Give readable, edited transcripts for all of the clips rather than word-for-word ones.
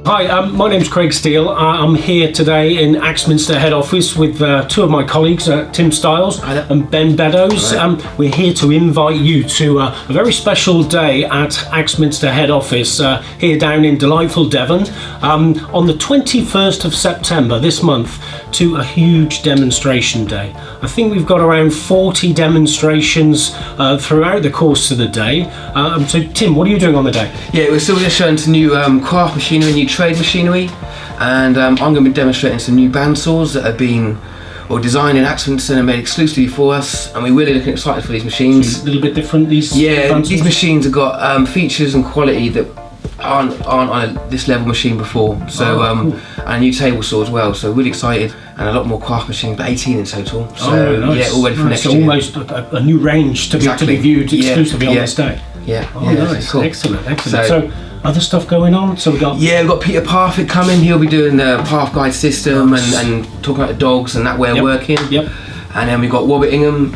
Hi, my name's Craig Steele. I'm here today in Axminster head office with two of my colleagues, Tim Stiles and Ben Beddoes. We're here to invite you to a very special day at Axminster head office here down in delightful Devon on the 21st of September this month to a huge demonstration day. I think we've got around 40 demonstrations throughout the course of the day. So Tim, what are you doing on the day? Yeah, we're still just showing some new craft machinery, new trade machinery, and I'm going to be demonstrating some new bandsaws that have been designed in Axminster and made exclusively for us, and we're really looking excited for these machines. So a little bit different, these bandsaws? These machines have got features and quality that aren't on this level machine before. So cool. And a new table saw as well, so really excited, and a lot more craft machines, but 18 in total. So nice. Yeah, all ready for next year. So almost a new range to be viewed exclusively on this day. Yeah. Nice. Cool. Excellent. So other stuff going on? So we've got Peter Parfitt coming. He'll be doing the path guide system and talking about the dogs and that way of working. Yep. And then we've got Robert Ingham,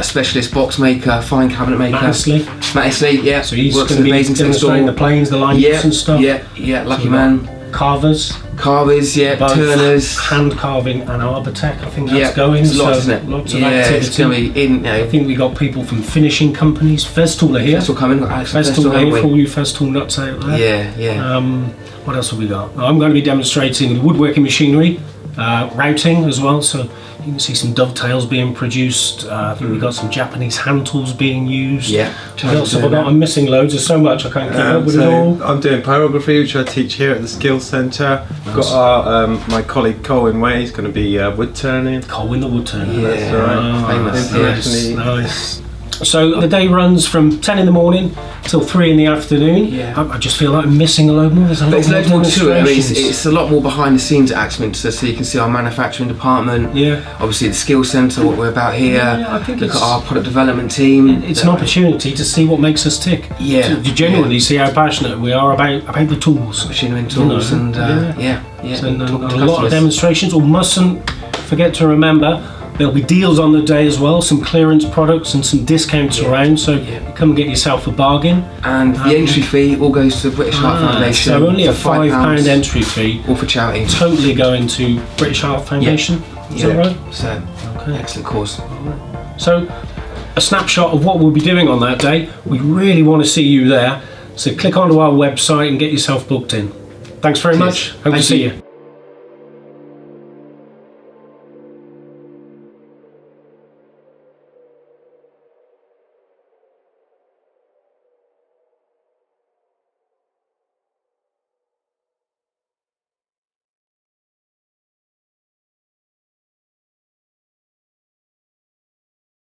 specialist box maker, fine cabinet maker. Matt Isley, yeah. So he's going to be demonstrating the planes, the line use and stuff. Yeah, lucky man. Carvers, yeah, turners, hand carving and Arbotech. I think that's going. It's lots, isn't it? Lots of activity. It's going to be in. I think we got people from finishing companies. Festool are here. Festool coming. Festool are here for all you Festool nuts out there. Yeah. What else have we got? I'm going to be demonstrating woodworking machinery, routing as well. So you can see some dovetails being produced. I think we've got some Japanese hand tools being used. Yeah. I'm missing loads. There's so much I can't keep up with it all. I'm doing pyrography, which I teach here at the Skills Centre. Nice. Got our my colleague Colin Way is going to be wood turning. Colin the wood turner. Yeah. That's right. Famous. Nice. So the day runs from 10 in the morning till 3 in the afternoon. Yeah. I just feel like I'm missing a load more. There's There's loads more to it. I mean, it's a lot more behind the scenes at Axminster, so you can see our manufacturing department. Yeah. Obviously the skills centre, what we're about here. Yeah, I think look at our product development team. It's an opportunity to see what makes us tick. Yeah. To genuinely see how passionate we are about the tools. Machinery and tools, and So a lot of demonstrations. We mustn't forget to remember there'll be deals on the day as well, some clearance products and some discounts around, so come and get yourself a bargain. And the entry fee all goes to the British Heart Foundation. So only a £5 entry fee. All for charity. Totally going to British Heart Foundation. Is that right? So, excellent cause. So, a snapshot of what we'll be doing on that day. We really want to see you there. So click onto our website and get yourself booked in. Thanks very much. Hope to see you.